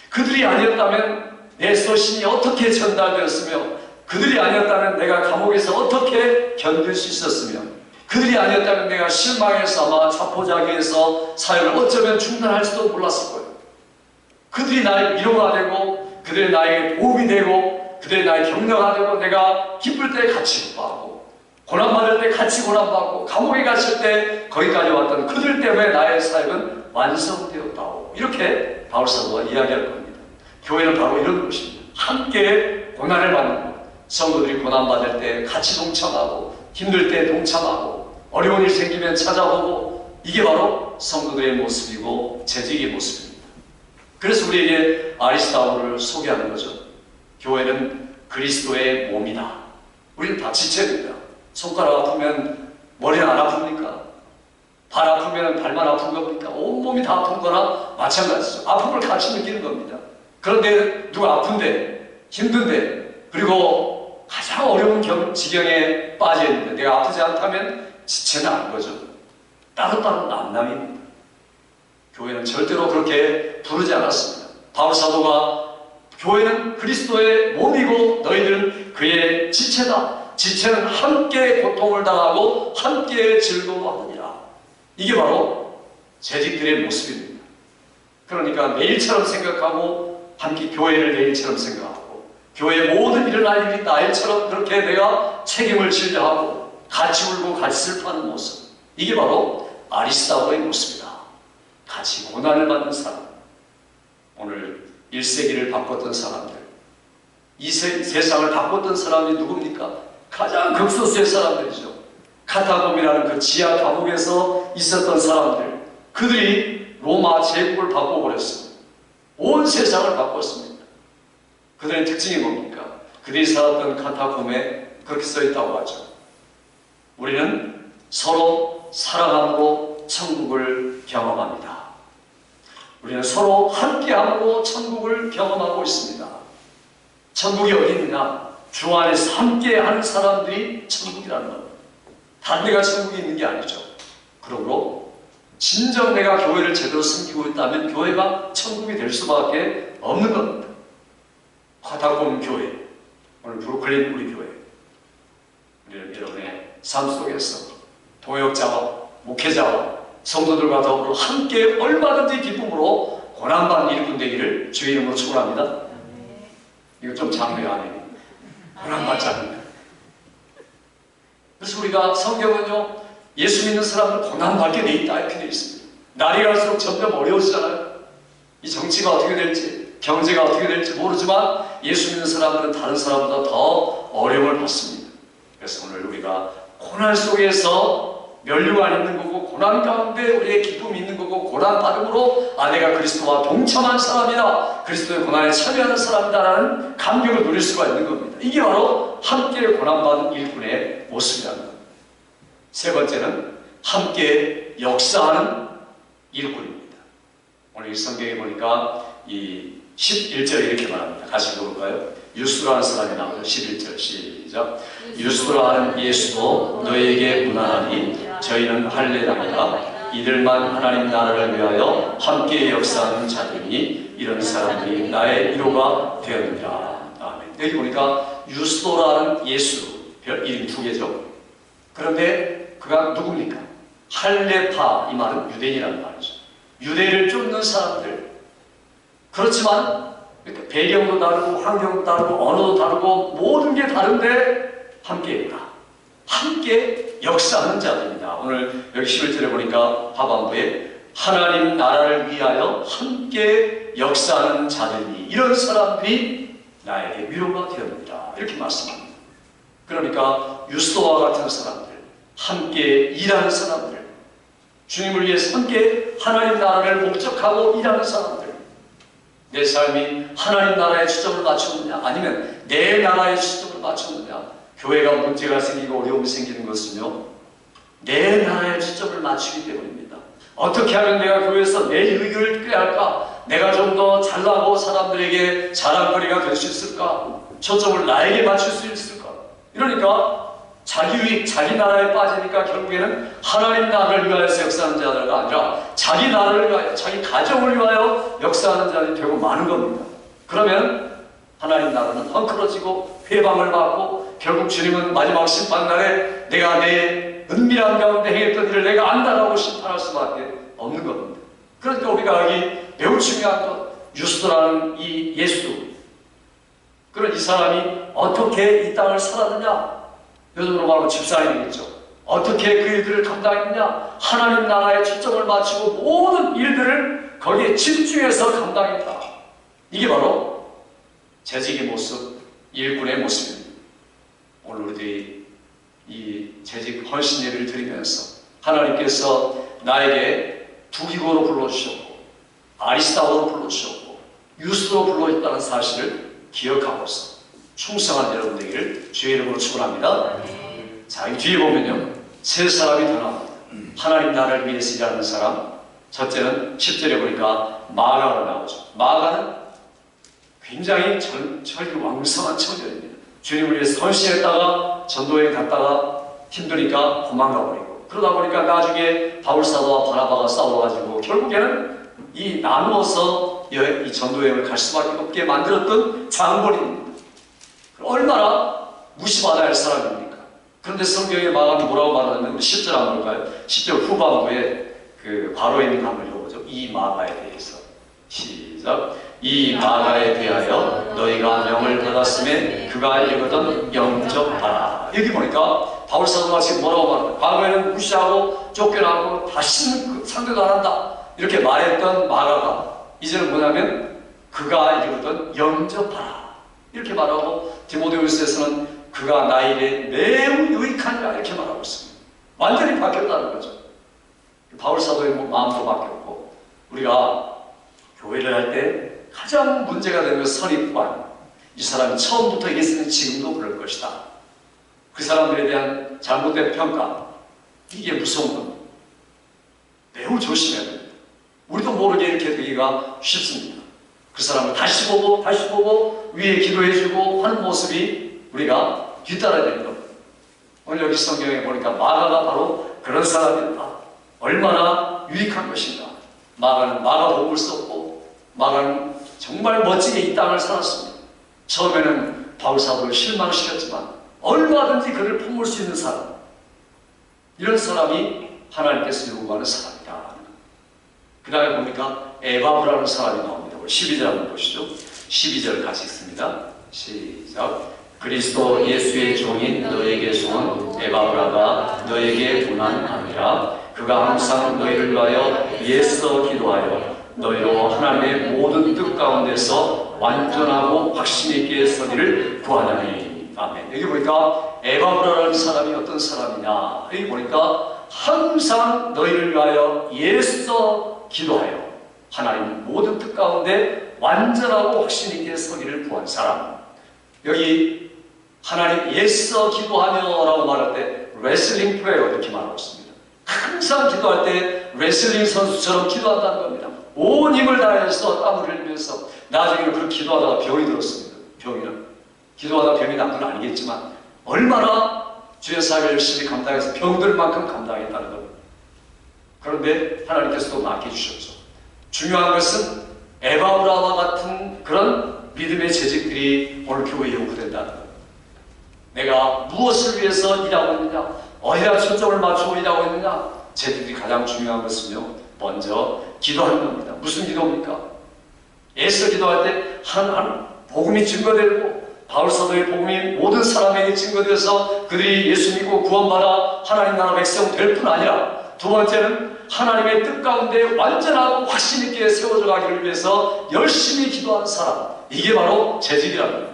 그들이 아니었다면 내 소신이 어떻게 전달되었으며, 그들이 아니었다면 내가 감옥에서 어떻게 견딜 수 있었으며, 그들이 아니었다면 내가 실망해서 아마 자포자기해서 사역을 어쩌면 중단할지도 몰랐을 거예요. 그들이 나의 위로가 되고 그들이 나에게 도움이 되고 그들이 나의 격려가 되고, 내가 기쁠 때 같이 기뻐하고 고난받을 때 같이 고난받고 감옥에 갇힐 때 거기까지 왔던 그들 때문에 나의 사역은 완성되었다고, 이렇게 바울 사도가 이야기할 겁니다. 교회는 바로 이런 것입니다. 함께 고난을 받는 것. 성도들이 고난받을 때 같이 동참하고 힘들 때 동참하고 어려운 일 생기면 찾아보고, 이게 바로 성도들의 모습이고 재직의 모습입니다. 그래서 우리에게 아리스다고를 소개하는 거죠. 교회는 그리스도의 몸이다. 우리는 다 지체입니다. 손가락 아프면 머리는 안 아픕니까? 발 아프면 발만 아픈 겁니까? 온몸이 다 아픈 거나 마찬가지죠. 아픔을 같이 느끼는 겁니다. 그런데 누가 아픈데, 힘든데, 그리고 가장 어려운 지경에 빠져 있는데 내가 아프지 않다면 지체는 아닌 거죠. 따로따로 남남입니다. 교회는 절대로 그렇게 부르지 않았습니다. 바울 사도가 교회는 그리스도의 몸이고 너희들은 그의 지체다. 지체는 함께 고통을 당하고 함께 즐거워하느니라. 이게 바로 재직들의 모습입니다. 그러니까 내일처럼 생각하고 함께 교회를 내일처럼 생각하고 교회의 모든 일어날 일이 나일처럼 그렇게 내가 책임을 지려 하고 같이 울고 같이 슬퍼하는 모습. 이게 바로 아리스도의 모습이다. 같이 고난을 받는 사람. 오늘 1세기를 바꿨던 사람들, 이 세상을 바꿨던 사람이 누굽니까? 가장 극소수의 사람들이죠. 카타콤이라는 그 지하 감옥에서 있었던 사람들, 그들이 로마 제국을 바꿔버렸습니다. 온 세상을 바꿨습니다. 그들의 특징이 뭡니까? 그들이 살았던 카타콤에 그렇게 써있다고 하죠. 우리는 서로 사랑함으로 천국을 경험합니다. 우리는 서로 함께함으로 천국을 경험하고 있습니다. 천국이 어디 있느냐? 주 안에서 함께하는 사람들이 천국이라는 겁니다. 다른 데가 천국이 있는 게 아니죠. 그러므로 진정 내가 교회를 제대로 섬기고 있다면 교회가 천국이 될 수밖에 없는 겁니다. 카타콤 교회, 오늘 브루클린 우리 교회, 우리는 여러분의 삶 속에서 동역자와 목회자와 성도들과 더불어 함께 얼마든지 기쁨으로 고난받는 일꾼 되기를 주의 이름으로 축원합니다. 이거 좀 장례가 아니에요. 고난받지 않는다. 그래서 우리가 성경은요, 예수 믿는 사람들 고난받게 돼 있다 이렇게 돼 있습니다. 날이 갈수록 점점 어려워지잖아요. 이 정치가 어떻게 될지, 경제가 어떻게 될지 모르지만 예수 믿는 사람들은 다른 사람보다 더 어려움을 받습니다. 그래서 오늘 우리가 고난 속에서 면류가 있는 거고 고난 가운데 우리의 기쁨이 있는 거고 고난 받음으로 내가 그리스도와 동참한 사람이다, 그리스도의 고난에 참여하는 사람이다라는 감격을 누릴 수가 있는 겁니다. 이게 바로 함께 고난받은 일꾼의 모습이라는 겁니다. 세 번째는 함께 역사하는 일꾼입니다. 오늘 이 성경에 보니까 이 11절에 이렇게 말합니다. 같이 읽어볼까요? 유스라는 사람이 나오죠. 11절 시작. 유스라는 예수도 너희에게 문안하니 저희는 할례당이라 이들만 하나님 나라를 위하여 함께 역사하는 자들이니 이런 사람들이 나의 위로가 되었느니라. 아멘. 여기 보니까 유스도라는 예수, 별 이름 두 개죠. 그런데 그가 누굽니까? 할례파, 이 말은 유대인이라는 말이죠. 유대를 쫓는 사람들. 그렇지만 배경도 다르고 환경도 다르고 언어도 다르고 모든 게 다른데 함께 있다. 함께 역사하는 자들입니다. 오늘 여기 11절에 보니까 하반부에 하나님 나라를 위하여 함께 역사하는 자들이 이런 사람들이 나에게 위로가 되었느니라 이렇게 말씀합니다. 그러니까 유스도와 같은 사람들, 함께 일하는 사람들, 주님을 위해서 함께 하나님 나라를 목적하고 일하는 사람들, 내 삶이 하나님 나라에 초점을 맞췄느냐 아니면 내 나라에 초점을 맞췄느냐. 교회가 문제가 생기고 어려움이 생기는 것은요, 내 나라에 초점을 맞추기 때문입니다. 어떻게 하면 내가 교회에서 내 의견을 꾀할까? 내가 좀 더 잘나고 사람들에게 자랑거리가 될 수 있을까? 초점을 나에게 맞출 수 있을까? 이러니까 자기 유익, 자기 나라에 빠지니까 결국에는 하나님 나라를 위하여서 역사하는 자가 아니라 자기 나라를 위하여, 자기 가정을 위하여 역사하는 자들이 되고 마는 겁니다. 그러면 하나님 나라는 헝클어지고 회방을 받고 결국 주님은 마지막 심판날에 내가 내 은밀한 가운데 행했던 일을 내가 안다라고 심판할 수밖에 없는 겁니다. 그러니까 우리가 여기 매우 중요한 것, 유스도라는 이 예수, 그런 이 사람이 어떻게 이 땅을 살았느냐, 요즘으로 말하면 집사님이겠죠. 어떻게 그 일들을 감당했느냐, 하나님 나라에 초점을 맞추고 모든 일들을 거기에 집중해서 감당했다. 이게 바로 재직의 모습, 일꾼의 모습입니다. 오늘 우리들이 이 재직 헌신 예배를 드리면서 하나님께서 나에게 두기고로 불러주셨고 아리스도로 불러주셨고 유스로 불러있다는 사실을 기억하고서 충성한 여러분 되기를 주의 이름으로 축원합니다. 자, 이 뒤에 보면요, 세 사람이 더 나옵니다. 하나님 나라를 위해서 일하는 사람. 첫째는 10절에 보니까 마가가 나오죠. 마가는 굉장히 왕성한 청년입니다. 주님을 위해서 헌신했다가 전도에 갔다가 힘드니까 도망가 버리고, 그러다 보니까 나중에 바울 사도와 바나바가 싸워가지고 결국에는 이 나누어서 이 전도여행을 갈 수밖에 없게 만들었던 장본인입니다. 얼마나 무시받아야 할 사람입니까? 그런데 성경의 마감이 뭐라고 말하냐면 10절 한번 볼까요? 10절 후반부에 그 바로에 있는 한번 읽어보죠. 이 마가에 대해서 시작. 이 마가에 대하여 너희가 명을 받았음에 그가 이르거든 영접하라. 여기 보니까 바울 사도가 지금 뭐라고 말합니까? 과거에는 무시하고 쫓겨나고 다시는 상대도 안 한다 이렇게 말했던 마가가 이제는 뭐냐면 그가 이르거든 영접하라 이렇게 말하고, 디모데후서에서는 그가 나의 일에 매우 유익하니라 이렇게 말하고 있습니다. 완전히 바뀌었다는 거죠. 바울 사도의 마음도 바뀌었고, 우리가 교회를 할 때 가장 문제가 되는 선입관, 이 사람이 처음부터 이랬으니 지금도 그럴 것이다, 그 사람들에 대한 잘못된 평가, 이게 무서운 겁니다. 매우 조심해야 됩니다. 우리도 모르게 이렇게 되기가 쉽습니다. 그 사람을 다시 보고 위에 기도해주고 하는 모습이 우리가 뒤따라야 되는 겁니다. 오늘 여기 성경에 보니까 마가가 바로 그런 사람이었다. 얼마나 유익한 것인가. 마가는 마가복음을 썼고, 마가는 정말 멋지게 이 땅을 살았습니다. 처음에는 바울 사도를 실망시켰지만 얼마든지 그를 품을 수 있는 사람, 이런 사람이 하나님께서 요구하는 사람이다. 그 다음에 보니까 에바브라는 사람이 나옵니다. 12절 한번 보시죠. 12절 같이 읽습니다. 시작. 그리스도 예수의 종인 너에게 소원 에바브라가 너에게 분한하니라. 그가 항상 너희를 위하여 애써 기도하여 너희로 하나님의 모든 뜻 가운데서 완전하고 확신 있게 서기를 구하나니. 아멘. 여기 보니까 에바브라라는 사람이 어떤 사람이냐, 여기 보니까 항상 너희를 위하여 애써 기도하여 하나님 모든 뜻 가운데 완전하고 확신 있게 서기를 구한 사람. 여기 하나님 애써 기도하며 라고 말할 때 레슬링 프레이어 이렇게 말하고 있습니다. 항상 기도할 때 레슬링 선수처럼 기도한다는 겁니다. 온 힘을 다해서 땀을 흘리면서. 나중에는 그렇게 기도하다가 병이 들었습니다. 병이는 기도하다 병이 난 건 아니겠지만 얼마나 주의 사역을 열심히 감당해서 병들 만큼 감당했다는 겁니다. 그런데 하나님께서도 맡겨주셨죠. 중요한 것은 에바브라와 같은 그런 믿음의 재직들이 오늘 교회에 요구된다는 겁니다. 내가 무엇을 위해서 일하고 있느냐, 어디다 초점을 맞추고 일하고 있느냐. 재직들이 가장 중요한 것은요, 먼저 기도하는 겁니다. 무슨 기도입니까? 애써 기도할 때 복음이 증거되고, 바울 사도의 복음이 모든 사람에게 증거돼서 그들이 예수 믿고 구원받아 하나님 나라 백성 될 뿐 아니라, 두 번째는 하나님의 뜻 가운데 완전하고 확신 있게 세워져 가기를 위해서 열심히 기도하는 사람, 이게 바로 재직이랍니다.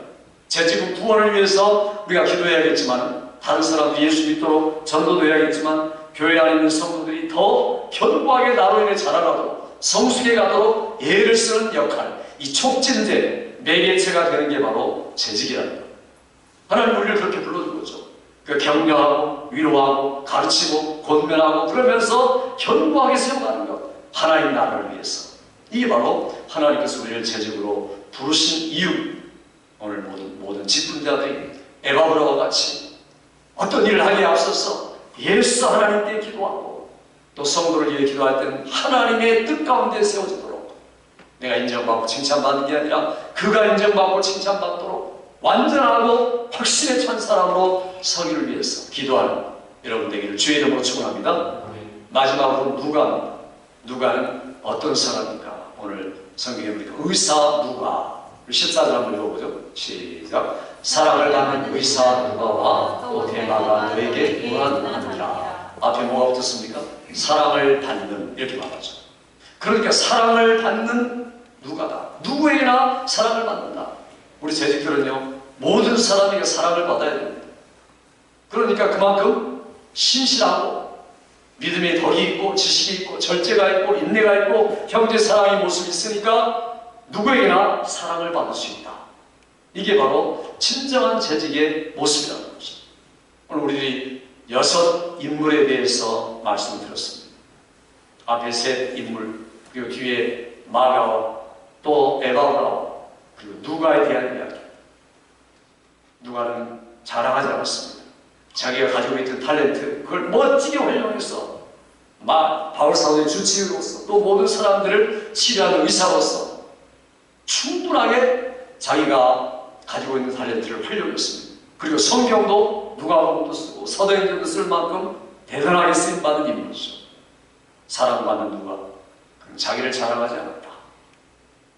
재직은 구원을 위해서 우리가 기도해야겠지만, 다른 사람들이 예수 믿도록 전도도 해야겠지만, 교회 안에 있는 성도들이 더 견고하게 나로 인해 자라가도록, 성숙해 가도록 예를 쓰는 역할, 이 촉진제, 매개체가 되는 게 바로 재직이랍니다. 하나님 우리를 그렇게 불러준 거죠. 그 격려하고 위로하고 가르치고 권면하고 그러면서 견고하게 세워가는 것, 하나님 나라를 위해서. 이게 바로 하나님께서 우리를 재직으로 부르신 이유. 오늘 모든 직분자들이 에바브라와 같이 어떤 일을 하기에 앞서서 예수 하나님께 기도하고, 또 성도를 위해 기도할 때는 하나님의 뜻 가운데 세워지도록, 내가 인정받고 칭찬받는 게 아니라 그가 인정받고 칭찬받도록 완전하고 확신에 찬 사람으로 서기를 위해서 기도하는 여러분 되기를 주의 이름으로 축원합니다. 마지막으로 누가는 어떤 사람인가? 오늘 성경에 보니까 의사 누가, 14절 한번 읽어보죠. 시작. 사랑을 받는 의사 누가와 또 대마가 너에게 구하느니라. 앞에 뭐가 붙었습니까? 사랑을 받는, 이렇게 말하죠. 그러니까 사랑을 받는 누가다. 누구에게나 사랑을 받는다. 우리 재직들은요, 모든 사람에게 사랑을 받아야 됩니다. 그러니까 그만큼 신실하고 믿음의 덕이 있고 지식이 있고 절제가 있고 인내가 있고 형제 사랑의 모습이 있으니까 누구에게나 사랑을 받을 수 있다. 이게 바로 진정한 재직의 모습이라는 것입니다. 오늘 우리들이 6 인물에 대해서 말씀을 드렸습니다. 앞에 3 인물, 그리고 뒤에 마가와 또 에바브라와 그리고 누가에 대한 이야기. 누가는 자랑하지 않았습니다. 자기가 가지고 있던 탤런트, 그걸 멋지게 활용해서 바울 사도의 주치의로서 또 모든 사람들을 치료하는 의사로서 충분하게 자기가 가지고 있는 탤런트를 활용했습니다. 그리고 성경도 누가복음도 쓰고 사도행전도 쓸 만큼 대단하게 쓰임받은 인물이죠. 사랑받는 누가 자기를 자랑하지 않았다.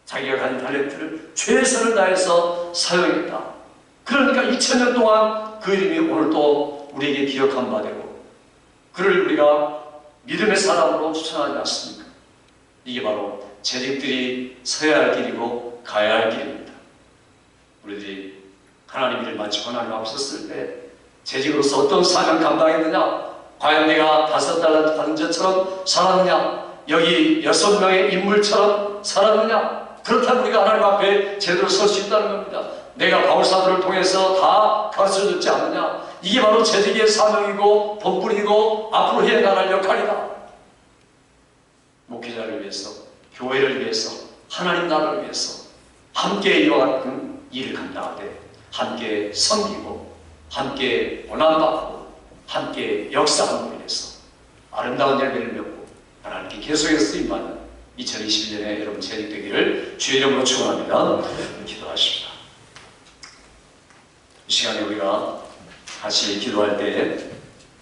자기가 가진 탤런트를 최선을 다해서 사용했다. 그러니까 2000년 동안 그 이름이 오늘 또 우리에게 기억한 바 되고 그를 우리가 믿음의 사람으로 추천하지 않습니까? 이게 바로 재직들이 서야 할 길이고 가야 할 길입니다. 우리들이 하나님 일을 마치고 하나님 앞에 섰을 때 재직으로서 어떤 사명 감당했느냐? 과연 내가 5달란트 받은 자처럼 살았느냐? 여기 6명의 인물처럼 살았느냐? 그렇다면 우리가 하나님 앞에 제대로 설 수 있다는 겁니다. 내가 바울사도를 통해서 다 가르쳐줬지 않느냐? 이게 바로 재직의 사명이고 본분이고 앞으로 해나갈 역할이다. 목회자를 위해서, 교회를 위해서, 하나님 나라를 위해서 함께 이와 같은 일을 감당하되 함께 섬기고 함께 원한받고 함께 역사함으로 인해서 아름다운 열매를 맺고 하나님께 계속해서 쓰임받는 2021년에 여러분 재직되기를 주의 이름으로 축원합니다. 기도하십니다. 이 시간에 우리가 같이 기도할 때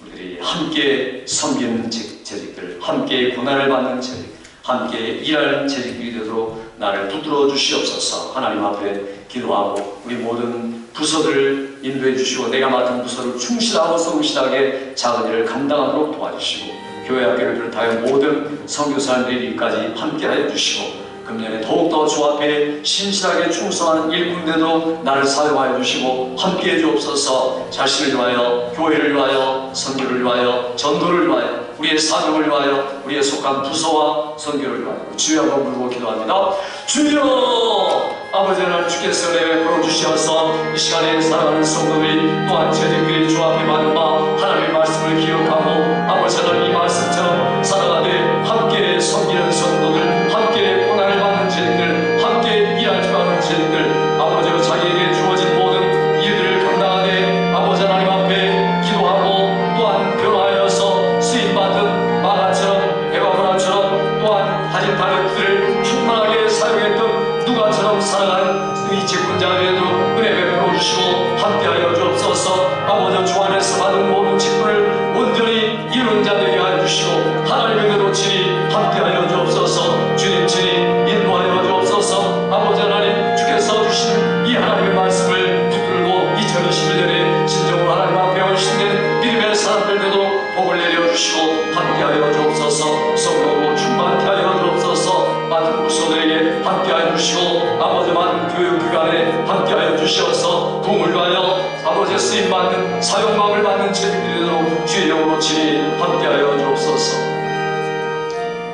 우리들이 함께 섬기는 재직들, 함께 고난을 받는 재직, 함께 일하는 재직들이 되도록 나를 붙들어 주시옵소서. 하나님 앞에 기도하고 우리 모든 부서들을 인도해 주시고 내가 맡은 부서를 충실하고 성실하게 작은 일을 감당하도록 도와주시고 교회 학교를 비롯하여 모든 선교사님들의 일까지 함께하여 주시고 금년에 더욱더 주 앞에 신실하게 충성하는 일꾼대도 나를 사용하여 주시고 함께해 주옵소서. 자신을 위하여, 교회를 위하여, 선교를 위하여, 전도를 위하여, 우리의 사명을 위하여, 우리의 속한 부서와 선교를 위하여 주여 한번 부르고 기도합니다. 주여! 아버지 하나님 주께서 은혜 베풀어 주시어서 이 시간에 사랑하는 성도들이 또한 재직들이 주 앞에 받은 바 하나님의 말씀을 기억하고 아버지 하나님 이 말씀처럼 살아가되 함께 섬기는 성도들, 함께 고난을 받는 재직들, 함께 일할 줄 아는 재직들, 아버지로 자기에게 주어진 모든 일들을 감당하되 아버지 하나님 앞에 기도하고 또한 변화하여서 쓰임받은 마가처럼 에바브라처럼 또한 가진 탤런트를 충분하게 사용했던 누가처럼 살아가는 이 직분자들에도 은혜 베풀어 주시고 함께하여 주옵소서. 아버지 주 안에서 받은 모든 직분을 온전히 이룬 자 되게 하여 주시고 하나님의 대로 친히 함께하여 주옵소서. 주님 친히 인도하여 주옵소서. 아버지 하나님 주께서 주신 이 하나님의 말씀을 붙들고 2021년에 진정으로 하나님 앞에 헌신된 믿음의 사람들에도 복을 내려주시고 함께하여 주옵소서. 성령으로 충만케 하여 주옵소서. 맡은 부서들에게 함께하여 주시고 아버지 많은 교육기관에 함께하여 주시어서 부흥을 위하여 아버지의 쓰임받는 사용감을 받는 재직들에도 주의 영으로 친히 함께하여 주옵소서.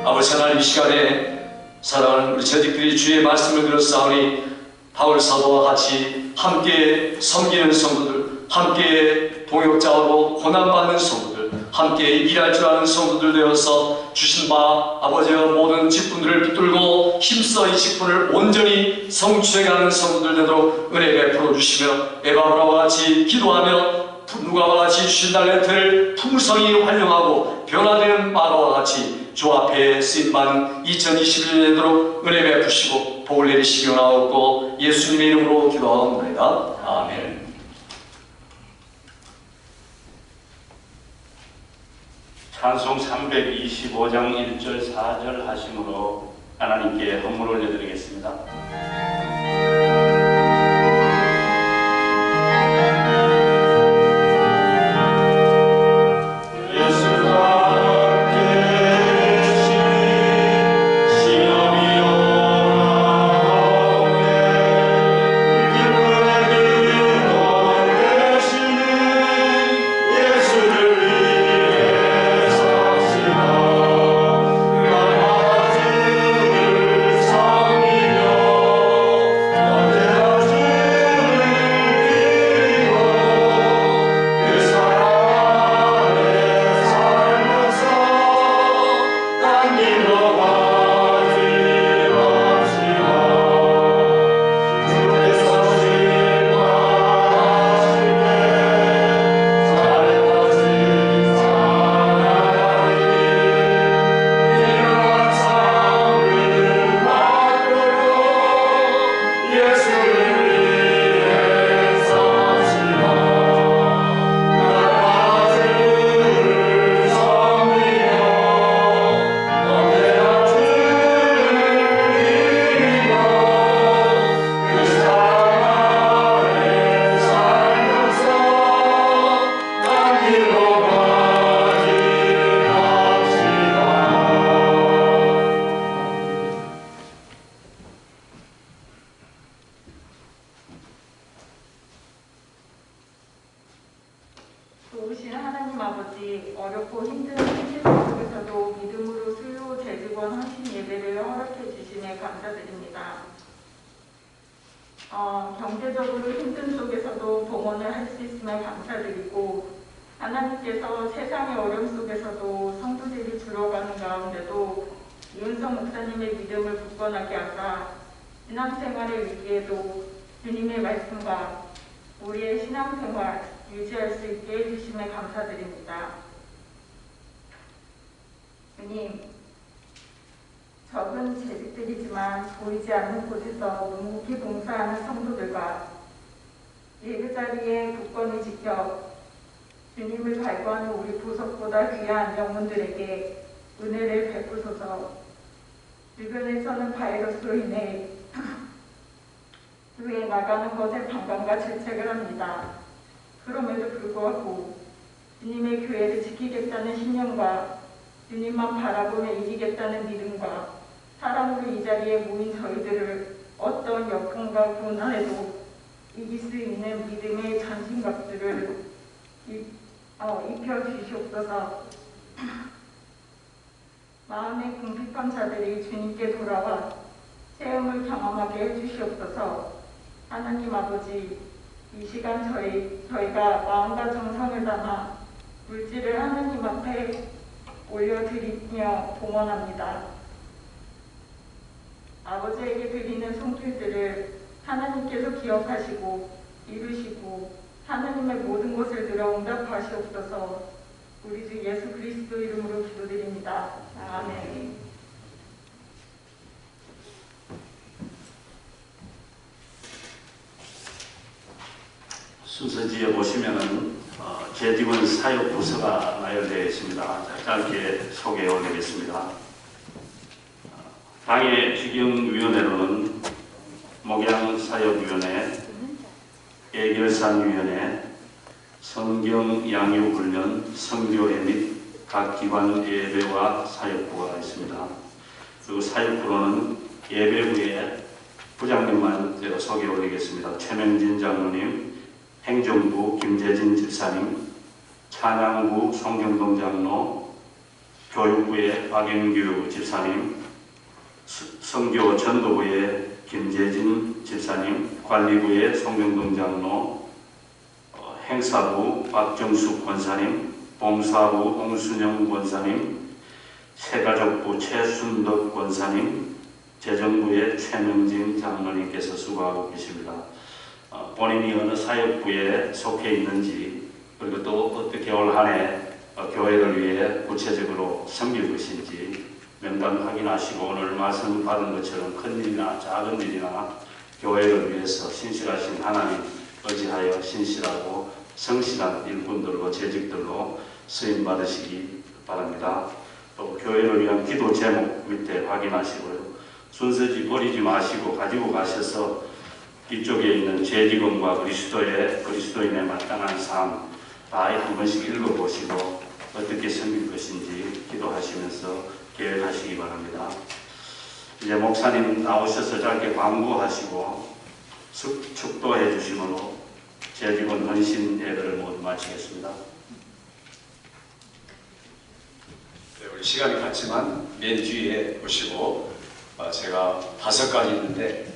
아버지 하나님 이 시간에 사랑하는 우리 재직들이 주의 말씀을 들었사오니 바울 사도와 같이 함께 섬기는 성도들, 함께 동역자로 고난받는 성도들, 함께 일할 줄 아는 성도들 되어서 주신 바 아버지의 모든 직분들을 붙들고 힘써 이 직분을 온전히 성취해가는 성도들 되도록 은혜 베풀어 주시며 에바브라와 같이 기도하며 누가와 같이 주신 탤런트를 풍성히 활용하고 변화되는 마가와 같이 주 앞에 쓰임받는 2021년 되도록 은혜 베푸시고 복을 내리시기 원하옵고 예수님의 이름으로 기도하옵나이다. 아멘. 찬송 325장 1절 4절 하심으로 하나님께 헌물 올려드리겠습니다. 주 아버지, 어렵고 힘든 현실 속에서도 믿음으로 수요 재직원 헌신 예배를 허락해 주시네 감사드립니다. 경제적으로 힘든 속에서도 봉헌을 할 수 있음에 감사드리고, 하나님께서 세상의 어려움 속에서도 성도들이 줄어가는 가운데도 이은성 목사님의 믿음을 굳건하게 하사 신앙생활의 위기에도 주님의 말씀과 우리의 신앙생활 유지할 수 있게 해주심에 감사드립니다. 주님, 적은 재직들이지만 보이지 않는 곳에서 묵묵히 봉사하는 성도들과 예배 자리에 굳건히 지켜 주님을 갈구하는 우리 보석보다 귀한 영혼들에게 은혜를 베푸소서. 주변에서는 바이러스로 인해 교회에 나가는 것에 반감과 질책을 합니다. 그럼에도 불구하고 주님의 교회를 지키겠다는 신념과 주님만 바라보며 이기겠다는 믿음과 사랑으로 이 자리에 모인 저희들을 어떤 역경과 고난에도 이길 수 있는 믿음의 전신갑주를 입혀주시옵소서. 마음의 궁핍한 자들이 주님께 돌아와 체험을 경험하게 해주시옵소서. 하나님 아버지, 이 시간 저희가 마음과 정성을 담아 물질을 하나님 앞에 올려드리며 봉헌합니다. 아버지에게 드리는 손길들을 하나님께서 기억하시고 이루시고 하나님의 모든 것을 들어 응답하시옵소서. 우리 주 예수 그리스도 이름으로 기도드립니다. 아멘. 순서지에 보시면은 재직원 사역 부서가 나열되어 있습니다. 짧게 소개해 올리겠습니다. 당의 직영위원회로는 목양사역위원회, 예결산위원회, 성경양육훈련, 선교회 및 각 기관 예배와 사역부가 있습니다. 그리고 사역부로는 예배 후에 부장님만 소개해 올리겠습니다. 최명진 장로님, 행정부 김재진 집사님, 찬양부 송경동 장로, 교육부의 박영규 집사님, 선교 전도부의 김재진 집사님, 관리부의 송경동 장로, 행사부 박정숙 권사님, 봉사부 홍순영 권사님, 새가족부 최순덕 권사님, 재정부의 최명진 장로님께서 수고하고 계십니다. 본인이 어느 사역부에 속해 있는지, 그리고 또 어떻게 올 한 해 교회를 위해 구체적으로 섬길 것인지 명단 확인하시고 오늘 말씀 받은 것처럼 큰 일이나 작은 일이나 교회를 위해서 신실하신 하나님 의지하여 신실하고 성실한 일꾼들로 재직들로 쓰임 받으시기 바랍니다. 또 교회를 위한 기도 제목 밑에 확인하시고요. 순서지 버리지 마시고 가지고 가셔서 이쪽에 있는 재직원과 그리스도인의 마땅한 삶 다 한 번씩 읽어보시고 어떻게 섬길 것인지 기도하시면서 계획하시기 바랍니다. 이제 목사님 나오셔서 짧게 광고하시고 축도해 주심으로 재직원 헌신 예배를 모두 마치겠습니다. 네, 우리 시간이 갔지만 맨 뒤에 보시고 제가 5가지 있는데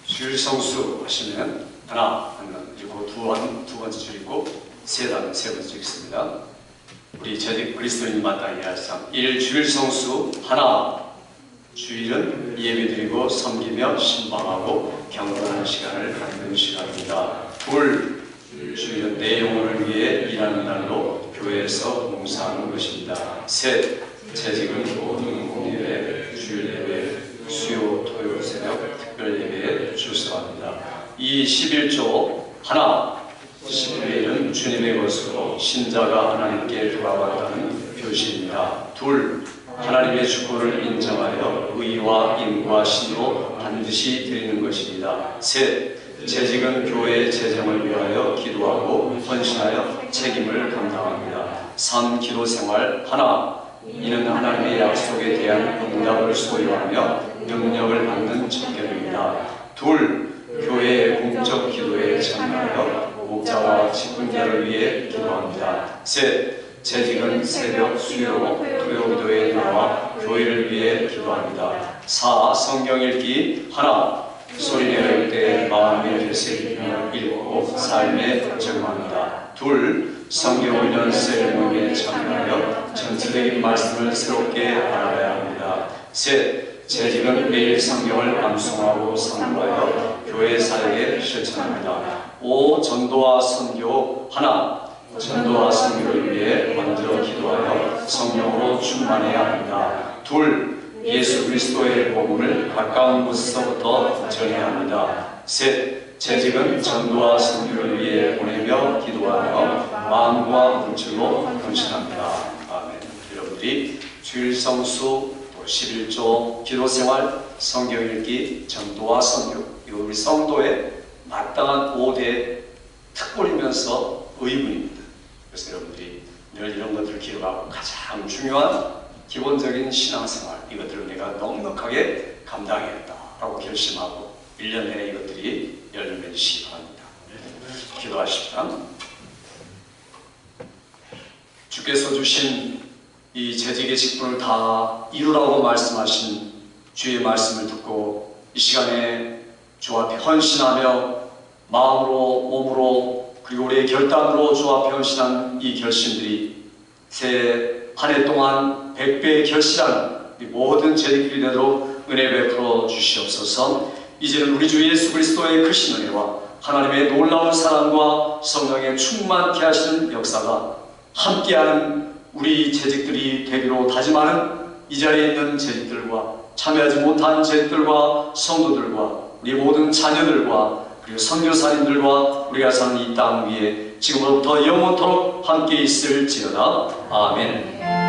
주일 성수 하시면 하나 하면 그리고 두 번째 줄 있고 세 번째 줄 있습니다. 우리 재직 그리스도인 마땅히 할 삶 1. 주일 성수 하나, 주일은 예배드리고 섬기며 신방하고 경건하는 시간을 갖는 시간입니다. 2. 주일은 내 영혼을 위해 일하는 날로 교회에서 봉사하는 것입니다. 3. 재직은 모든 공예배, 주일 예배, 수요, 토요일 새벽 특별 예배에 출석합니다. 2. 11조 하나, 11일은 주님의 것으로 신자가 하나님께 돌아왔다는 표시입니다. 2. 하나님의 주권을 인정하여 의와 인과 신으로 반드시 드리는 것입니다. 3. 재직은 교회의 재정을 위하여 기도하고 헌신하여 책임을 감당합니다. 3. 기도 생활 하나, 이는 하나님의 약속에 대한 응답을 소유하며 능력을 받는 청결입니다. 2. 교회의 공적 기도에 참여하여 목자와 직분자를 위해 기도합니다. 3. 재직은 새벽, 수요, 토요기도에 나와 교회를 위해 기도합니다. 4. 성경 읽기. 하나, 소리내어 때 마음의 되새기며 읽고 삶에 적용합니다. 둘, 성경 훈련 셀 모임에 참여하여 전체적인 말씀을 새롭게 알아야 합니다. 셋, 재직은 매일 성경을 암송하고 선포하여 교회 사역에 실천합니다. 5. 전도와 선교. 하나, 전도와 선교를 위해 먼저 기도하여 성령으로 충만해야 합니다. 둘, 예수 그리스도의 복음을 가까운 곳에서부터 전해야 합니다. 셋, 재직은 전도와 선교를 위해 보내며 기도하며 마음과 물질로 헌신합니다. 아멘. 여러분들이 주일 성수, 또 11조, 기도생활, 성경 읽기, 전도와 선교, 이거 우리 성도의 마땅한 5대 특권이면서 의무입니다. 그래서 여러분들이 늘 이런 것들을 기억하고 가장 중요한 기본적인 신앙생활, 이것들을 내가 넉넉하게 감당해야겠다라고 결심하고 1년 내내 이것들이 열매 맺으시기 바랍니다. 기도하십시다. 주께서 주신 이 재직의 직분을 다 이루라고 말씀하신 주의 말씀을 듣고 이 시간에 주 앞에 헌신하며 마음으로, 몸으로, 그리고 우리의 결단으로 주 앞에 헌신한 이 결심들이 새 한 해 동안 100배의 결실한 모든 재직들이 되도록 은혜 베풀어 주시옵소서. 이제는 우리 주 예수 그리스도의 크신 은혜와 하나님의 놀라운 사랑과 성령의 충만케 하시는 역사가 함께하는 우리 재직들이 되기로 다짐하는 이 자리에 있는 재직들과 참여하지 못한 재직들과 성도들과 우리 모든 자녀들과 그리고 선교사님들과 우리가 사는 이 땅 위에 지금으로부터 영원토록 함께 있을지어다. 아멘.